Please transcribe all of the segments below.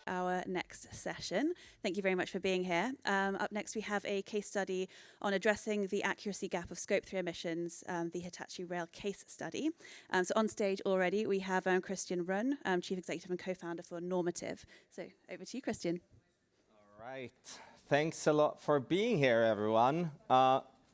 our next session. Thank you very much for being here. Up next, we have a case study on addressing the accuracy gap of Scope 3 emissions, the Hitachi Rail case study. So on stage already, we have Christian Rönn, Chief Executive and Co-founder for Normative. So over to you, Christian. All right. Thanks a lot for being here, everyone.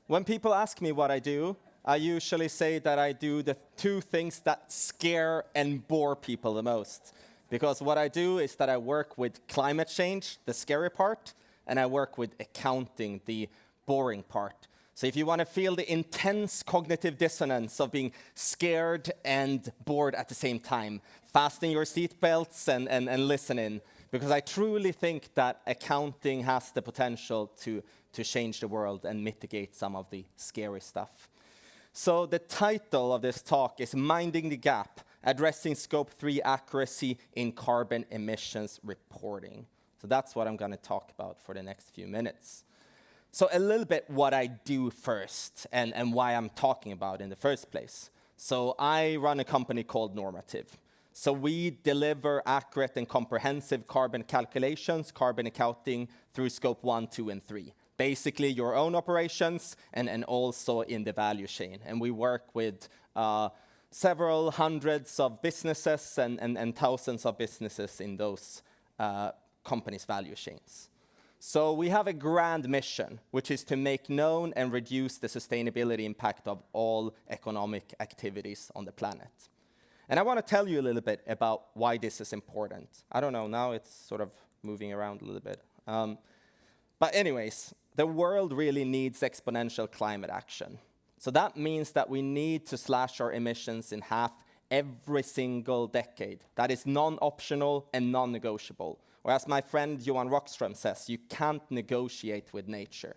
When people ask me what I do, I usually say that I do the two things that scare and bore people the most. Because what I do is that I work with climate change, the scary part, and I work with accounting, the boring part. So if you want to feel the intense cognitive dissonance of being scared and bored at the same time, fasten your seatbelts and listen in. Because I truly think that accounting has the potential to change the world and mitigate some of the scary stuff. So the title of this talk is Minding the Gap, Addressing Scope 3 Accuracy in Carbon Emissions Reporting. So that's what I'm going to talk about for the next few minutes. So a little bit what I do first and why I'm talking about in the first place. So I run a company called Normative. So we deliver accurate and comprehensive carbon calculations, carbon accounting through Scope 1, 2, and 3. Basically your own operations and also in the value chain. And we work with several hundreds of businesses and thousands of businesses in those companies' value chains. So we have a grand mission, which is to make known and reduce the sustainability impact of all economic activities on the planet. And I want to tell you a little bit about why this is important. I don't know, now it's sort of moving around a little bit. But anyways, the world really needs exponential climate action. So that means that we need to slash our emissions in half every single decade. That is non-optional and non-negotiable. Or as my friend Johan Rockström says, you can't negotiate with nature.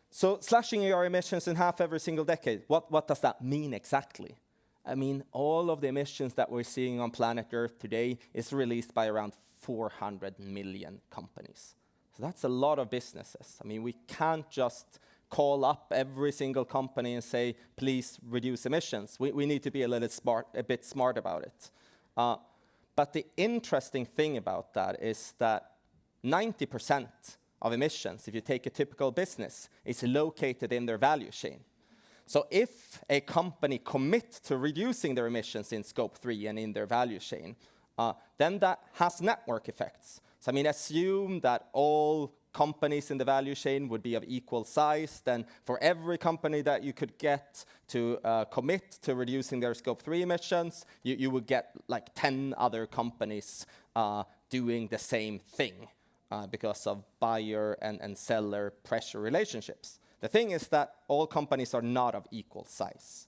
So slashing our emissions in half every single decade, what does that mean exactly? I mean, all of the emissions that we're seeing on planet Earth today is released by around 400 million companies. So that's a lot of businesses. I mean, we can't just call up every single company and say, please reduce emissions. We need to be a bit smart about it. But the interesting thing about that is that 90% of emissions, if you take a typical business, is located in their value chain. So if a company commits to reducing their emissions in Scope 3 and in their value chain, then that has network effects. So I mean, assume that all companies in the value chain would be of equal size. Then for every company that you could get to commit to reducing their Scope 3 emissions, you would get like 10 other companies doing the same thing because of buyer and seller pressure relationships. The thing is that all companies are not of equal size.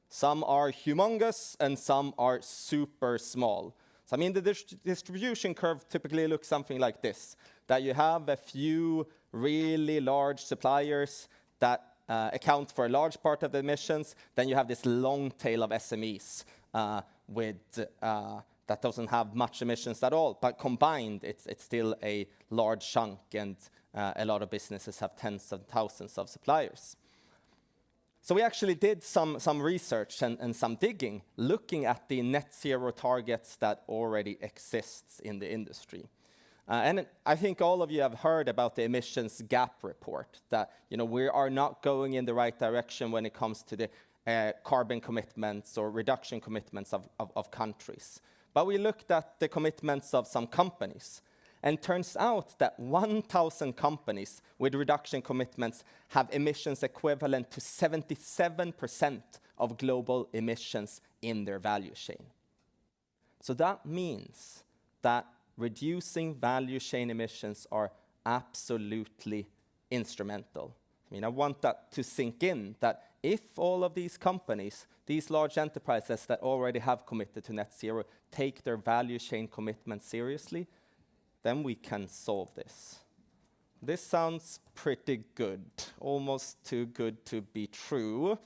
Some are humongous and some are super small. So, I mean, the distribution curve typically looks something like this, that you have a few really large suppliers that account for a large part of the emissions. Then you have this long tail of SMEs that doesn't have much emissions at all. But combined, it's still a large chunk, and a lot of businesses have tens of thousands of suppliers. So we actually did some research and some digging, looking at the net zero targets that already exists in the industry. And I think all of you have heard about the emissions gap report, that we are not going in the right direction when it comes to the carbon commitments or reduction commitments of countries. But we looked at the commitments of some companies. And turns out that 1,000 companies with reduction commitments have emissions equivalent to 77% of global emissions in their value chain. So that means that reducing value chain emissions are absolutely instrumental. I mean, I want that to sink in, that if all of these companies, these large enterprises that already have committed to net zero, take their value chain commitment seriously, then we can solve this. This sounds pretty good, almost too good to be true.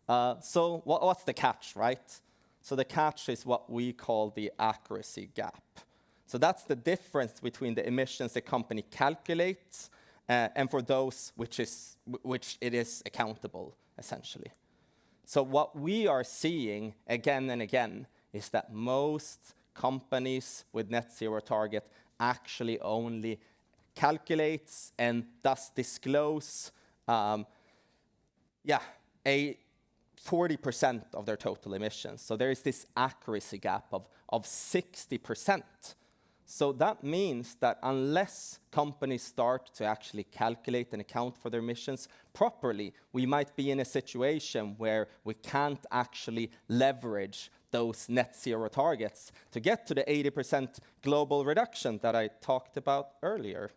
So what's the catch, right? So the catch is what we call the accuracy gap. So that's the difference between the emissions a company calculates and for those which it is accountable, essentially. So what we are seeing again and again is that most companies with net zero target actually only calculates and thus disclose a 40% of their total emissions. So there is this accuracy gap of 60%. So that means that unless companies start to actually calculate and account for their emissions properly, we might be in a situation where we can't actually leverage those net zero targets to get to the 80% global reduction that I talked about earlier.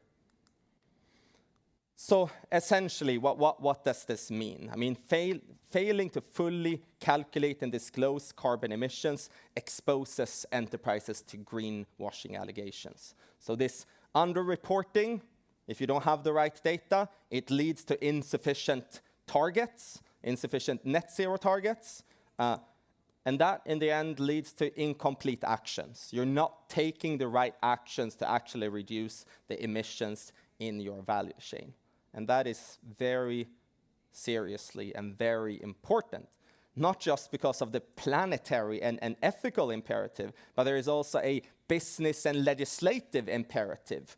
So essentially, what does this mean? I mean, failing to fully calculate and disclose carbon emissions exposes enterprises to greenwashing allegations. So this underreporting, if you don't have the right data, it leads to insufficient targets, insufficient net zero targets, and that in the end leads to incomplete actions. You're not taking the right actions to actually reduce the emissions in your value chain. And that is very seriously and very important, not just because of the planetary and ethical imperative, but there is also a business and legislative imperative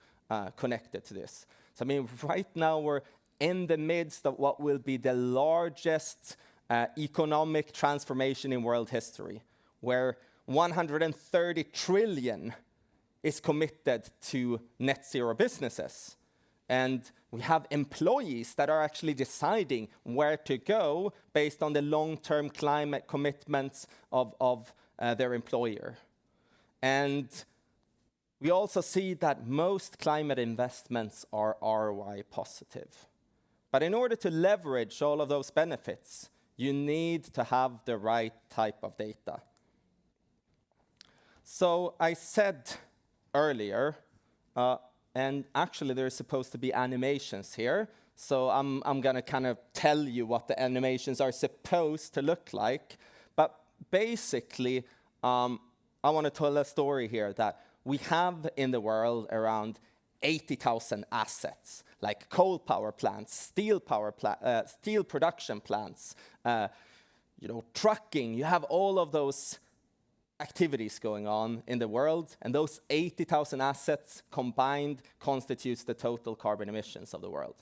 connected to this. So I mean, right now we're in the midst of what will be the largest economic transformation in world history, where 130 trillion is committed to net zero businesses. And we have employees that are actually deciding where to go based on the long-term climate commitments of their employer. And we also see that most climate investments are ROI positive. But in order to leverage all of those benefits, you need to have the right type of data. So I said earlier, and actually there's supposed to be animations here, so I'm gonna kind of tell you what the animations are supposed to look like. But basically, I want to tell a story here that we have in the world around 80,000 assets, like coal power plants, steel production plants, trucking. You have all of those activities going on in the world, and those 80,000 assets combined constitutes the total carbon emissions of the world.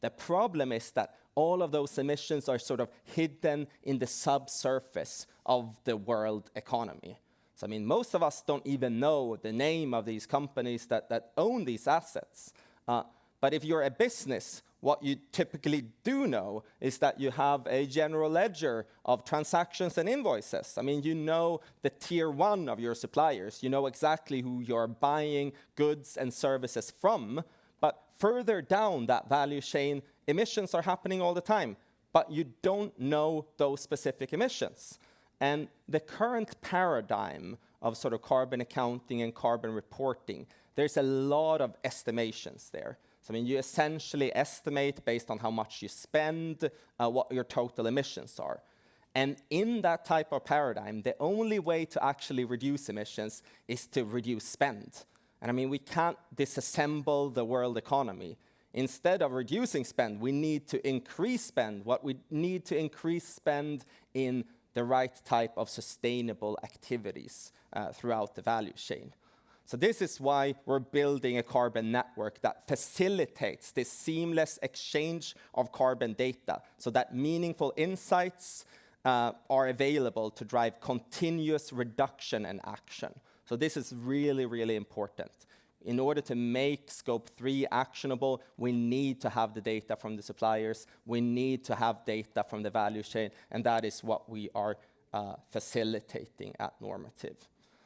The problem is that all of those emissions are sort of hidden in the subsurface of the world economy. So I mean, most of us don't even know the name of these companies that own these assets. But if you're a business, what you typically do know is that you have a general ledger of transactions and invoices. I mean, you know the tier one of your suppliers. You know exactly who you're buying goods and services from. But further down that value chain, emissions are happening all the time. But you don't know those specific emissions. And the current paradigm of sort of carbon accounting and carbon reporting, there's a lot of estimations there. So I mean, you essentially estimate based on how much you spend, what your total emissions are. And in that type of paradigm, the only way to actually reduce emissions is to reduce spend. And I mean, we can't disassemble the world economy. Instead of reducing spend, we need to increase spend. What we need to increase spend in the right type of sustainable activities throughout the value chain. So this is why we're building a carbon network that facilitates this seamless exchange of carbon data so that meaningful insights are available to drive continuous reduction and action. So this is really, really important. In order to make Scope 3 actionable, we need to have the data from the suppliers. We need to have data from the value chain, and that is what we are facilitating at Normative.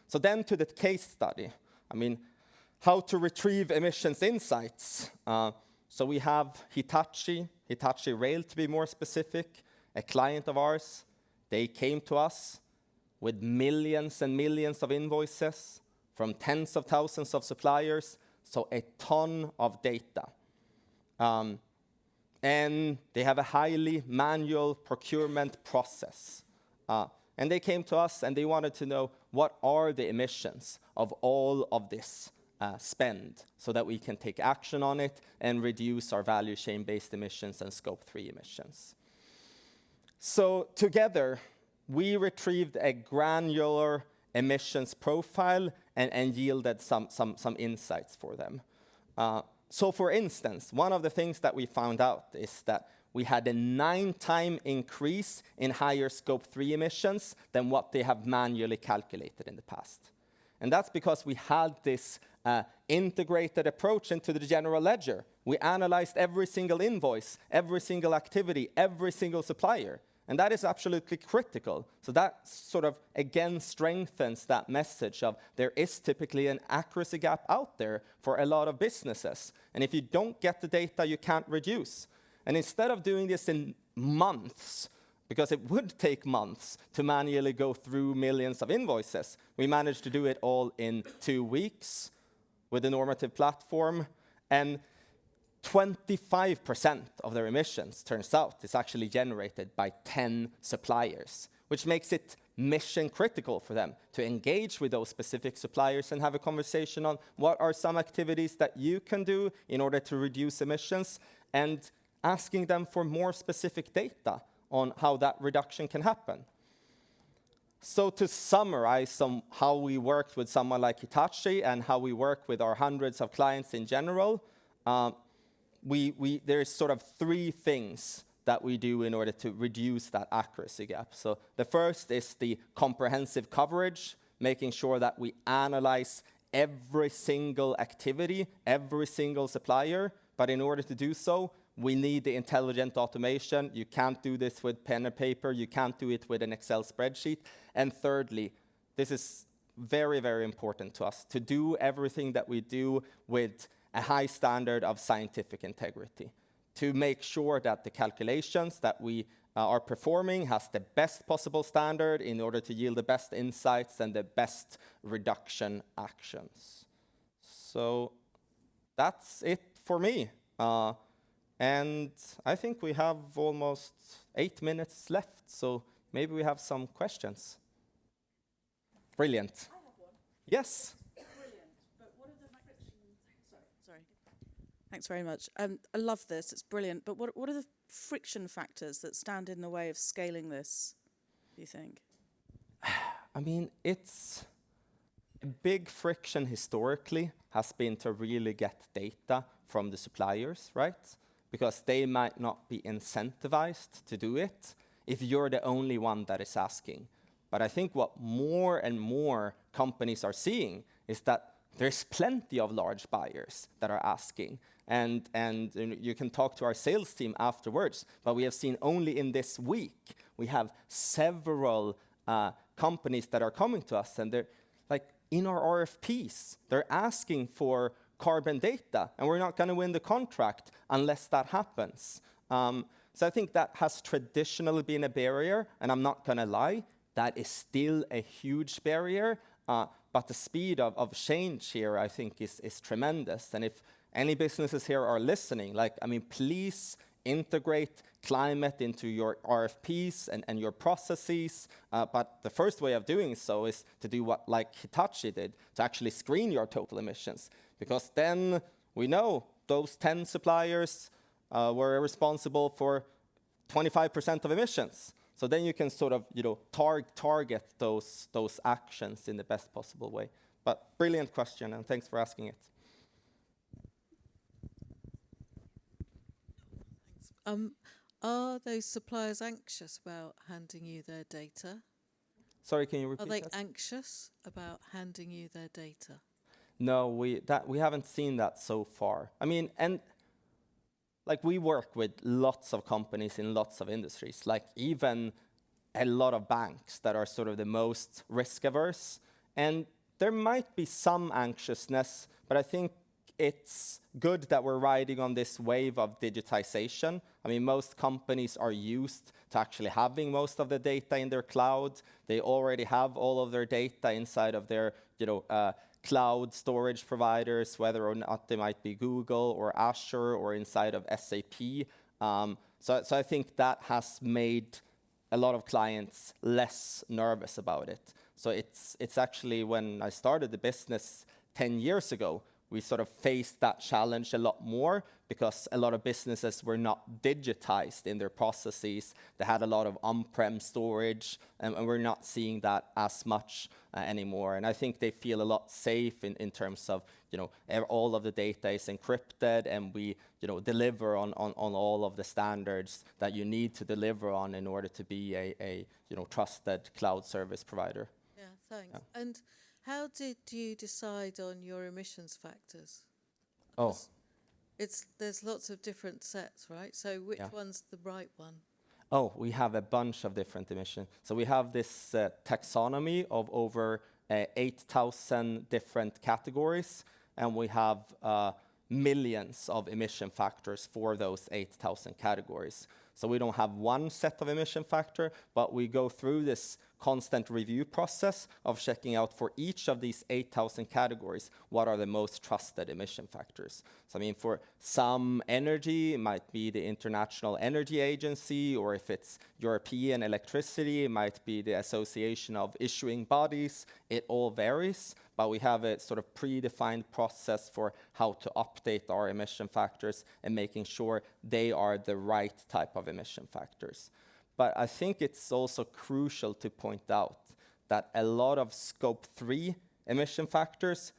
So then to the case study. I mean, how to retrieve emissions insights. So we have Hitachi Rail to be more specific, a client of ours. They came to us with millions and millions of invoices from tens of thousands of suppliers, so a ton of data. And they have a highly manual procurement process. And they came to us and they wanted to know what are the emissions of all of this spend so that we can take action on it and reduce our value chain-based emissions and Scope 3 emissions. So together, we retrieved a granular emissions profile and yielded some insights for them. So for instance, one of the things that we found out is that we had a 9-time increase in higher scope 3 emissions than what they have manually calculated in the past. And that's because we had this integrated approach into the general ledger. We analyzed every single invoice, every single activity, every single supplier. And that is absolutely critical. So that sort of, again, strengthens that message of there is typically an accuracy gap out there for a lot of businesses. And if you don't get the data, you can't reduce. And instead of doing this in months, because it would take months to manually go through millions of invoices, we managed to do it all in 2 weeks with a normative platform. And 25% of their emissions, turns out, is actually generated by 10 suppliers, which makes it mission critical for them to engage with those specific suppliers and have a conversation on what are some activities that you can do in order to reduce emissions, and asking them for more specific data on how that reduction can happen. So to summarize how we worked with someone like Hitachi and how we work with our hundreds of clients in general, there's sort of 3 things that we do in order to reduce that accuracy gap. So the first is the comprehensive coverage, making sure that we analyze every single activity, every single supplier. But in order to do so, we need the intelligent automation. You can't do this with pen and paper. You can't do it with an Excel spreadsheet. And thirdly, this is very, very important to us, to do everything that we do with a high standard of scientific integrity, to make sure that the calculations that we are performing has the best possible standard in order to yield the best insights and the best reduction actions. So that's it for me. And I think we have almost 8 minutes left, so maybe we have some questions. Brilliant. I have one. Yes. Brilliant. But what are the Sorry. Thanks very much. I love this. It's brilliant. But what are the friction factors that stand in the way of scaling this, do you think? I mean, it's a big friction historically has been to really get data from the suppliers, right? Because they might not be incentivized to do it if you're the only one that is asking. But I think what more and more companies are seeing is that there's plenty of large buyers that are asking. And you can talk to our sales team afterwards, but we have seen only in this week, we have several companies that are coming to us, and they're like in our RFPs, they're asking for carbon data, and we're not going to win the contract unless that happens. So I think that has traditionally been a barrier, and I'm not going to lie, that is still a huge barrier, but the speed of change here, I think, is tremendous. And if any businesses here are listening, please integrate climate into your RFPs and your processes. But the first way of doing so is to do what like Hitachi did, to actually screen your total emissions. Because then we know those 10 suppliers were responsible for 25% of emissions. So then you can sort of, target those actions in the best possible way. But brilliant question, and thanks for asking it. Are those suppliers anxious about handing you their data? Sorry, can you repeat that? Are they that? anxious about handing you their data? No, we haven't seen that so far. I mean, and like we work with lots of companies in lots of industries, like even a lot of banks that are sort of the most risk averse. And there might be some anxiousness, but I think it's good that we're riding on this wave of digitization. I mean, most companies are used to actually having most of the data in their cloud. They already have all of their data inside of their, cloud storage providers, whether or not they might be Google or Azure or inside of SAP. So I think that has made a lot of clients less nervous about it. So it's actually when I started the business 10 years ago, we sort of faced that challenge a lot more because a lot of businesses were not digitized in their processes. They had a lot of on-prem storage, and we're not seeing that as much anymore. And I think they feel a lot safe in terms of, all of the data is encrypted, and we, deliver on all of the standards that you need to deliver on in order to be a trusted cloud service provider. Yeah, thanks. Yeah. And how did you decide on your emissions factors? Oh. There's lots of different sets, right? So which one's the right one? Oh, we have a bunch of different emissions. So we have this taxonomy of over 8,000 different categories, and we have millions of emission factors for those 8,000 categories. So we don't have one set of emission factor, but we go through this constant review process of checking out for each of these 8,000 categories, what are the most trusted emission factors. So I mean, for some energy, it might be the International Energy Agency, or if it's European electricity, it might be the Association of Issuing Bodies. It all varies, but we have a sort of predefined process for how to update our emission factors and making sure they are the right type of emission factors. But I think it's also crucial to point out that a lot of Scope 3 emission factors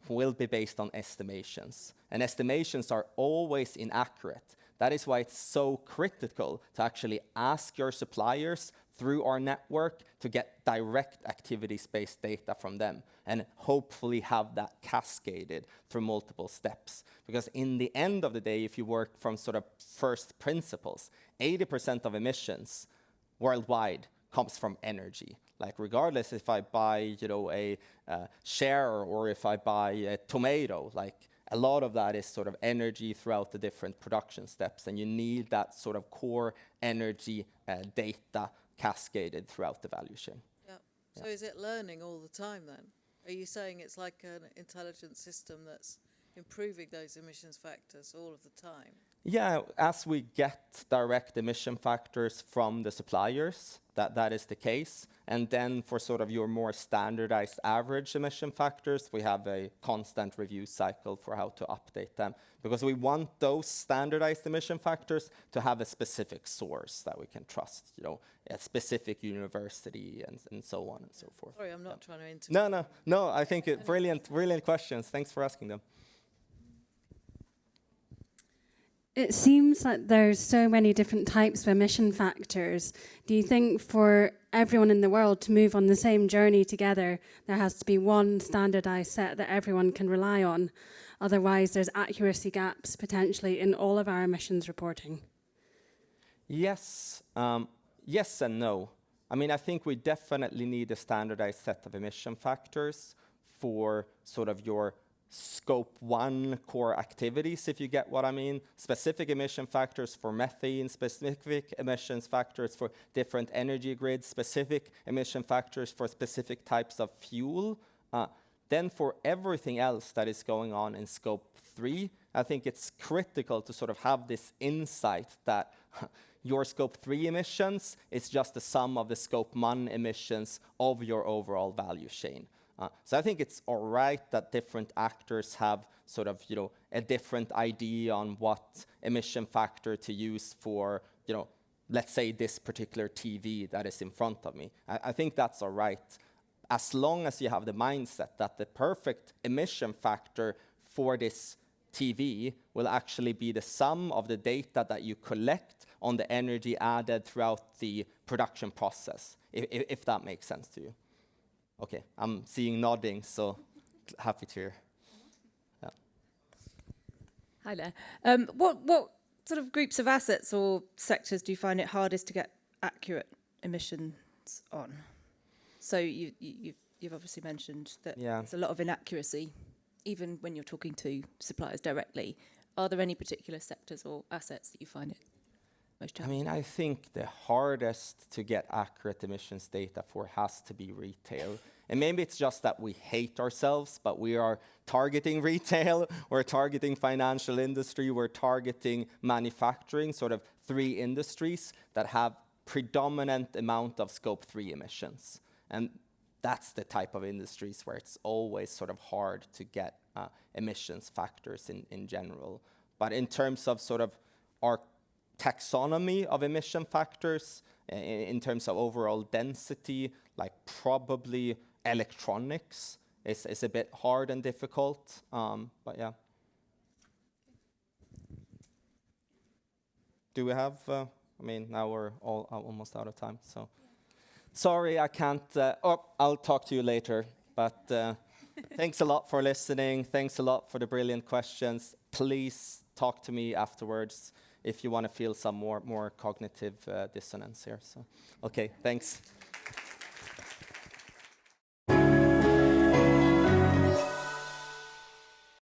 will be based on estimations. And estimations are always inaccurate. That is why it's so critical to actually ask your suppliers through our network to get direct activities-based data from them, and hopefully have that cascaded through multiple steps. Because in the end of the day, if you work from sort of first principles, 80% of emissions worldwide comes from energy. Like regardless if I buy, a share or if I buy a tomato, like a lot of that is sort of energy throughout the different production steps, and you need that sort of core energy data cascaded throughout the value chain. Yeah. So is it learning all the time then? Are you saying it's like an intelligent system that's improving those emissions factors all of the time? Yeah, as we get direct emission factors from the suppliers, that is the case. And then for sort of your more standardized average emission factors, we have a constant review cycle for how to update them, because we want those standardized emission factors to have a specific source that we can trust, a specific university and so on and so forth. Sorry, I'm not trying to interrupt. No, I think brilliant questions. Thanks for asking them. It seems like there's so many different types of emission factors. Do you think for everyone in the world to move on the same journey together, there has to be one standardized set that everyone can rely on? Otherwise, there's accuracy gaps potentially in all of our emissions reporting. Yes. Yes and no. I mean, I think we definitely need a standardized set of emission factors for sort of your Scope 1 core activities, if you get what I mean. Specific emission factors for methane, specific emissions factors for different energy grids, specific emission factors for specific types of fuel. Then for everything else that is going on in Scope 3, I think it's critical to sort of have this insight that your Scope 3 emissions is just the sum of the Scope 1 emissions of your overall value chain. So I think it's all right that different actors have sort of, a different idea on what emission factor to use for, let's say this particular TV that is in front of me. I think that's all right, as long as you have the mindset that the perfect emission factor for this TV will actually be the sum of the data that you collect on the energy added throughout the production process, if that makes sense to you. Okay, I'm seeing nodding, so happy to hear. Yeah. Hi there. What sort of groups of assets or sectors do you find it hardest to get accurate emissions on? So you've obviously mentioned that there's a lot of inaccuracy, even when you're talking to suppliers directly. Are there any particular sectors or assets that you find it most challenging? I think the hardest to get accurate emissions data for has to be retail. And maybe it's just that we hate ourselves, but we are targeting retail, we're targeting financial industry, we're targeting manufacturing, sort of 3 industries that have predominant amount of Scope 3 emissions. And that's the type of industries where it's always sort of hard to get emissions factors in general. But in terms of sort of our taxonomy of emission factors, in terms of overall density, like probably electronics is a bit hard and difficult, but yeah. Do we have, I mean, now we're all almost out of time, so. Sorry, I can't, I'll talk to you later, but thanks a lot for listening. Thanks a lot for the brilliant questions. Please talk to me afterwards if you want to feel some more cognitive dissonance here. So, okay, thanks.